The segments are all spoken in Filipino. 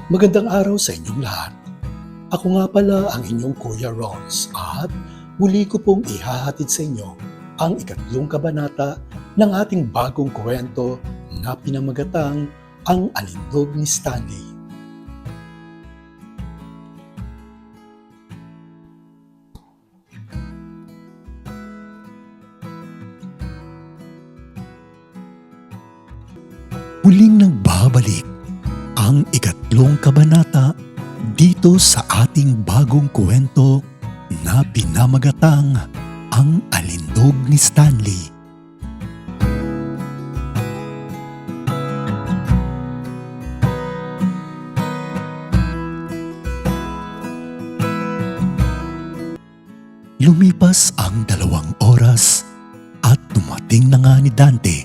Magandang araw sa inyong lahat. Ako nga pala ang inyong Kuya Ronz at muli ko pong ihahatid sa inyo ang ikatlong kabanata ng ating bagong kwento na pinamagatang Ang Alindog ni Stanley. Muling nagbabalik ang ikatlong kabanata dito sa ating bagong kwento na pinamagatang Ang Alindog ni Stanley. Lumipas ang 2 oras at dumating na nga ni Dante.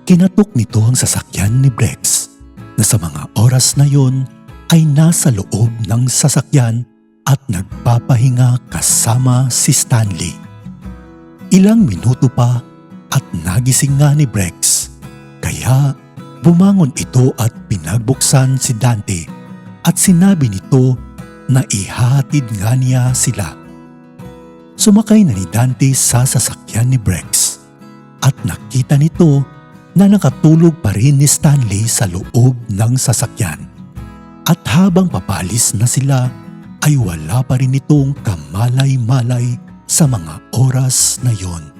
Kinatok nito ang sasakyan ni Brex na sa mga oras na yon ay nasa loob ng sasakyan at nagpapahinga kasama si Stanley. Ilang minuto pa at nagising nga ni Brex, kaya bumangon ito at pinagbuksan si Dante at sinabi nito na ihahatid nga niya sila. Sumakay na ni Dante sa sasakyan ni Brex at nakita nito na nakatulog pa rin ni Stanley sa loob ng sasakyan. At habang papalis na sila ay wala pa rin itong kamalay-malay sa mga oras na yon.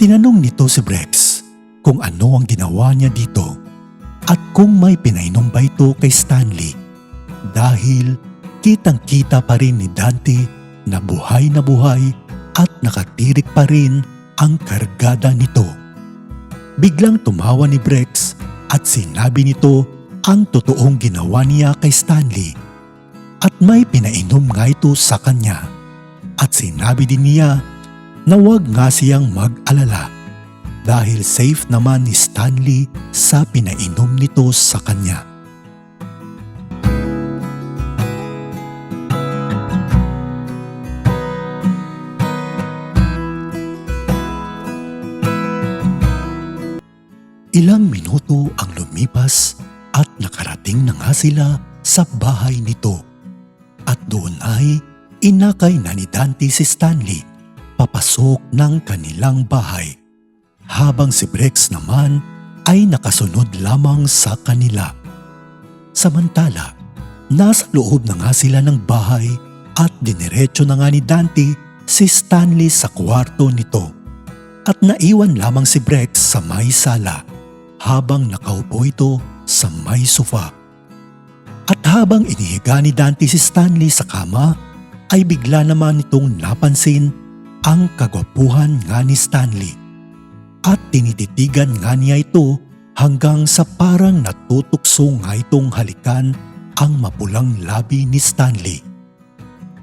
Tinanong nito si Brex kung ano ang ginawa niya dito at kung may pinainom ba ito kay Stanley dahil kitang-kita pa rin ni Dante na buhay at nakatirik pa rin ang kargada nito. Biglang tumawa ni Brex at sinabi nito ang totoong ginawa niya kay Stanley at may pinainom nga ito sa kanya at sinabi din niya na huwag nga siyang mag-alala dahil safe naman ni Stanley sa pinainom nito sa kanya. Ilang minuto ang lumipas at nakarating na nga sila sa bahay nito. At doon ay inakay na ni Dante si Stanley papasok ng kanilang bahay. Habang si Brex naman ay nakasunod lamang sa kanila. Samantala, nasa loob na nga sila ng bahay at diniretso na nga ni Dante si Stanley sa kwarto nito. At naiwan lamang si Brex sa may sala habang nakaupo ito sa may sofa. At habang inihiga ni Dante si Stanley sa kama, ay bigla naman itong napansin ang kagwapuhan nga ni Stanley. At tinititigan nga niya ito hanggang sa parang natutukso nga itong halikan ang mapulang labi ni Stanley.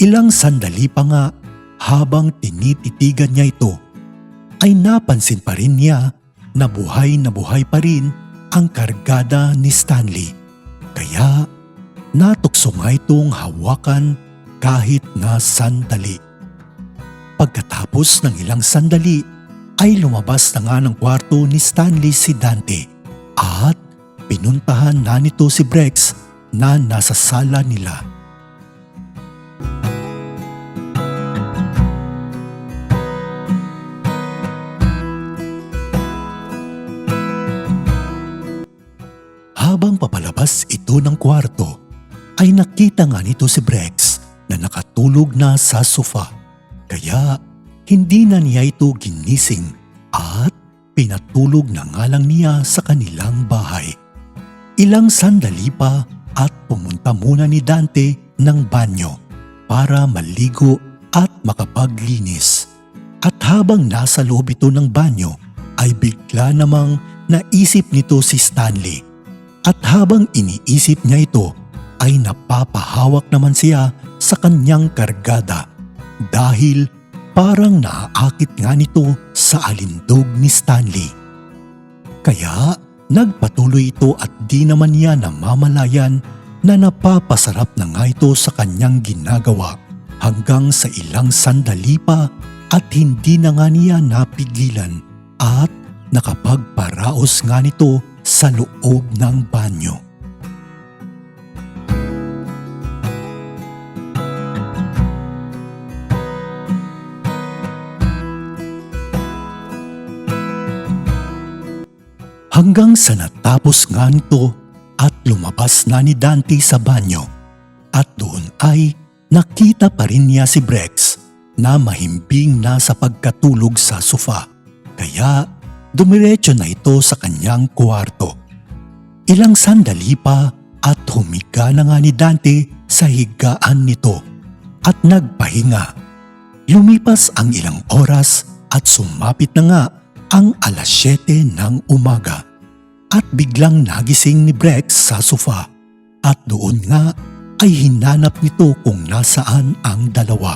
Ilang sandali pa nga habang tinititigan niya ito, ay napansin pa rin niya na buhay pa rin ang kargada ni Stanley. Kaya natukso nga itong hawakan kahit na sandali. Pagkatapos ng ilang sandali ay lumabas na nga ng kwarto ni Stanley si Dante at pinuntahan na nito si Brex na nasa sala nila. Habang papalabas ito ng kwarto, ay nakita nga nito si Brex na nakatulog na sa sofa. Kaya hindi na niya ito ginising at pinatulog na nga lang niya sa kanilang bahay. Ilang sandali pa at pumunta muna ni Dante ng banyo para maligo at makapaglinis. At habang nasa loob ito ng banyo, ay bigla namang naisip nito si Stanley. At habang iniisip niya ito, ay napapahawak naman siya sa kanyang kargada dahil parang naaakit nga nito sa alindog ni Stanley. Kaya nagpatuloy ito at di naman niya namamalayan na napapasarap na nga ito sa kanyang ginagawa hanggang sa ilang sandali pa at hindi na nga niya napigilan at nakapagparaos nga nito sa loob ng banyo. Hanggang sa natapos nga nito at lumabas na ni Dante sa banyo. At doon ay nakita pa rin niya si Brex na mahimbing na sa pagkatulog sa sofa. Kaya dumiretso na ito sa kanyang kwarto. Ilang sandali pa at humiga na nga ni Dante sa higaan nito at nagpahinga. Lumipas ang ilang oras at sumapit na nga ang 7:00 ng umaga. At biglang nagising ni Brex sa sofa at doon nga ay hinanap nito kung nasaan ang dalawa.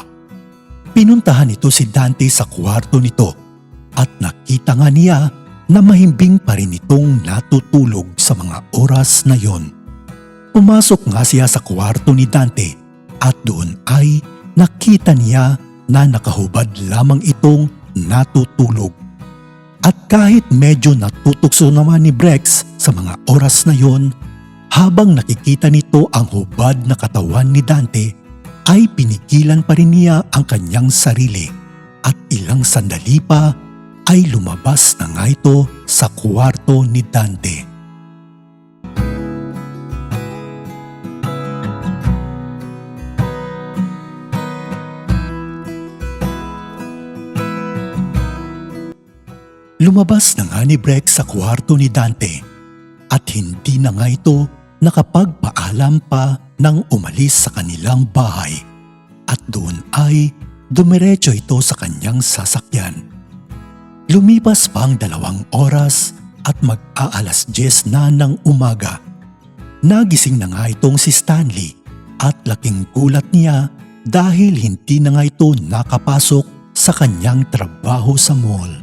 Pinuntahan nito si Dante sa kwarto nito at nakita nga niya na mahimbing pa rin itong natutulog sa mga oras na yon. Pumasok nga siya sa kwarto ni Dante at doon ay nakita niya na nakahubad lamang itong natutulog. At kahit medyo natutokso naman ni Brex sa mga oras na yon, habang nakikita nito ang hubad na katawan ni Dante, ay pinigilan pa rin niya ang kanyang sarili at ilang sandali pa ay lumabas na nga ito sa kwarto ni Dante. Lumabas na nga ni Brex sa kwarto ni Dante at hindi na nga ito nakapagpaalam pa nang umalis sa kanilang bahay at doon ay dumiretso ito sa kanyang sasakyan. Lumipas pa ang 2 oras at mag-aalas 10 na ng umaga. Nagising na nga itong si Stanley at laking gulat niya dahil hindi na nga ito nakapasok sa kanyang trabaho sa mall.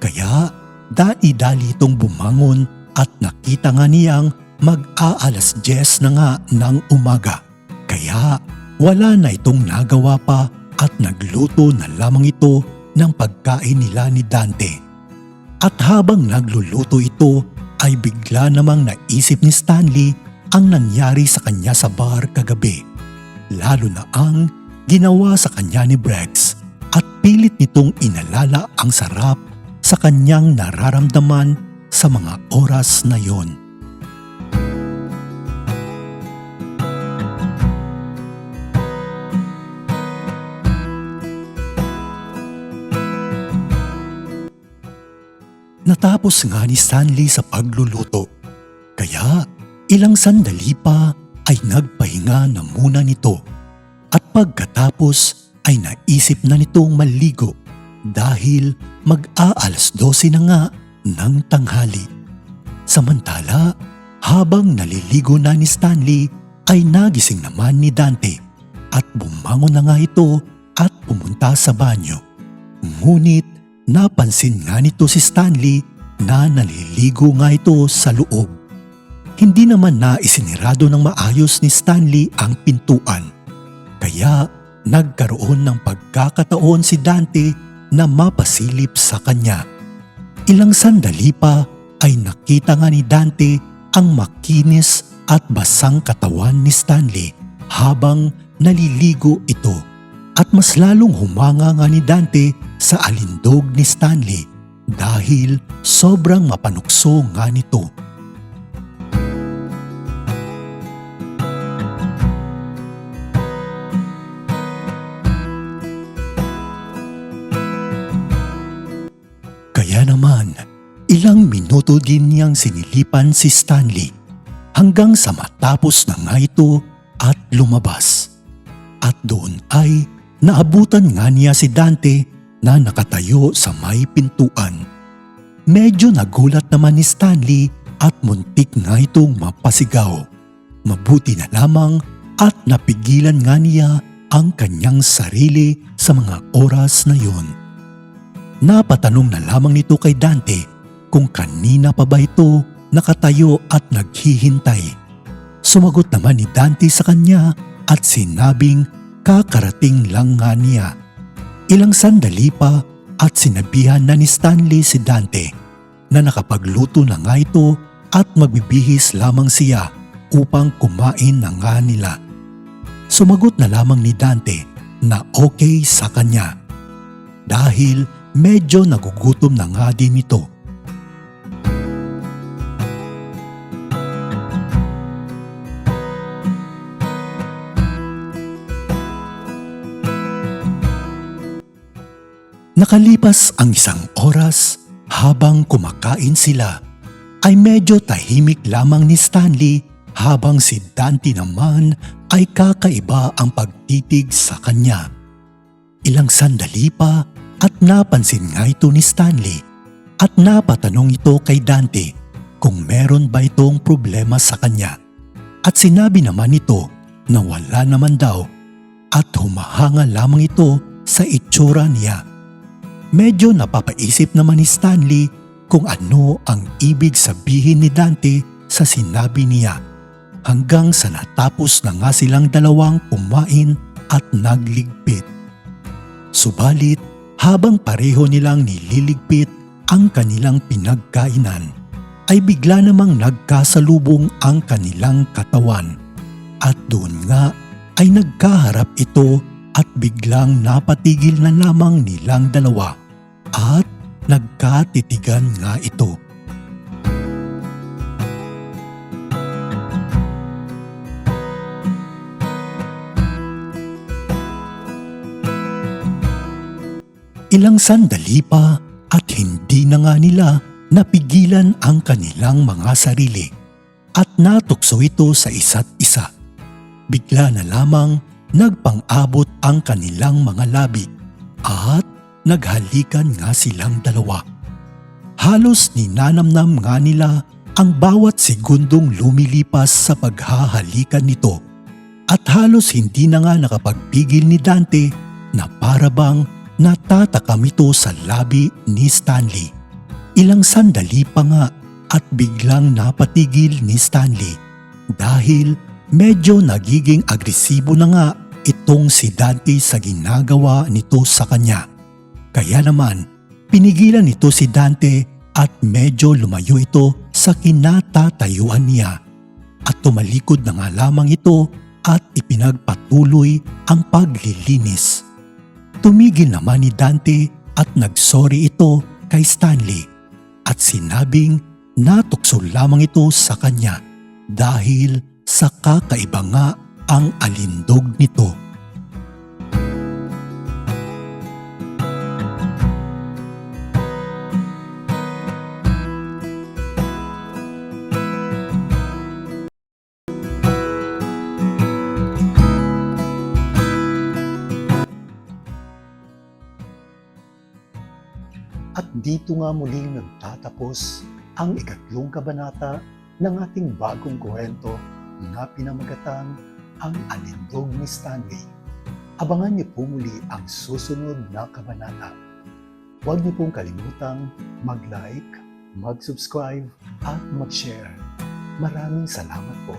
Kaya dali-dali itong bumangon at nakita nga niyang mag-aalas 10 na nga ng umaga. Kaya wala na itong nagawa pa at nagluto na lamang ito ng pagkain nila ni Dante. At habang nagluluto ito ay bigla namang naisip ni Stanley ang nangyari sa kanya sa bar kagabi. Lalo na ang ginawa sa kanya ni Brex at pilit nitong inalala ang sarap sa kanyang nararamdaman sa mga oras na yon. Natapos nga ni Stanley sa pagluluto, kaya ilang sandali pa ay nagpahinga na muna nito at pagkatapos ay naisip na nitong maligo dahil mag-aalas 12 na nga ng tanghali. Samantala, habang naliligo na ni Stanley ay nagising naman ni Dante at bumangon na nga ito at pumunta sa banyo. Ngunit napansin nga nito si Stanley na naliligo nga ito sa loob. Hindi naman na isinirado ng maayos ni Stanley ang pintuan. Kaya nagkaroon ng pagkakataon si Dante na mapasilip sa kanya. Ilang sandali pa ay nakita nga ni Dante ang makinis at basang katawan ni Stanley habang naliligo ito. At mas lalong humanga nga ni Dante sa alindog ni Stanley dahil sobrang mapanukso nga nito. Kaya naman, ilang minuto din niyang sinilipan si Stanley hanggang sa matapos na nga ito at lumabas. At doon ay naabutan nga niya si Dante na nakatayo sa may pintuan. Medyo nagulat naman ni Stanley at muntik nga itong mapasigaw. Mabuti na lamang at napigilan nga niya ang kanyang sarili sa mga oras na yon. Napatanong na lamang nito kay Dante kung kanina pa ba ito nakatayo at naghihintay. Sumagot naman ni Dante sa kanya at sinabing kakarating lang nga niya. Ilang sandali pa at sinabihan na ni Stanley si Dante na nakapagluto na nga ito at magbibihis lamang siya upang kumain na nga nila. Sumagot na lamang ni Dante na okay sa kanya dahil medyo nagugutom na nga din ito. Nakalipas ang isang oras, habang kumakain sila, ay medyo tahimik lamang ni Stanley habang si Dante naman ay kakaiba ang pagtitig sa kanya. Ilang sandali pa at napansin nga ito ni Stanley at napatanong ito kay Dante kung meron ba itong problema sa kanya. At sinabi naman ito na wala naman daw at humahanga lamang ito sa itsura niya. Medyo napapaisip naman ni Stanley kung ano ang ibig sabihin ni Dante sa sinabi niya hanggang sa natapos na nga silang dalawang kumain at nagligpit. Subalit habang pareho nilang nililigpit ang kanilang pinagkainan ay bigla namang nagkasalubong ang kanilang katawan at doon nga ay nagkaharap ito at biglang napatigil na lamang nilang dalawa at nagkatitigan nga ito. Ilang sandali pa at hindi na nga nila napigilan ang kanilang mga sarili at natukso ito sa isa't isa. Bigla na lamang nagpang-abot ang kanilang mga labi at naghalikan nga silang dalawa. Halos ninanamnam nga nila ang bawat segundong lumilipas sa paghahalikan nito at halos hindi na nga nakapagpigil ni Dante na para bang natatakam ito sa labi ni Stanley. Ilang sandali pa nga at biglang napatigil ni Stanley dahil medyo nagiging agresibo na nga itong si Dante sa ginagawa nito sa kanya. Kaya naman, pinigilan nito si Dante at medyo lumayo ito sa kinatatayuan niya at tumalikod na nga lamang ito at ipinagpatuloy ang paglilinis. Tumigil naman ni Dante at nagsorry ito kay Stanley at sinabing natukso lamang ito sa kanya dahil sa kakaiba nga ang alindog nito. At dito nga muling nagtatapos ang ikatlong kabanata ng ating bagong kwento na pinamagatang Ang Alindog ni Stanley. Abangan niyo po muli ang susunod na kabanata. Huwag niyo pong kalimutang mag-like, mag-subscribe at mag-share. Maraming salamat po.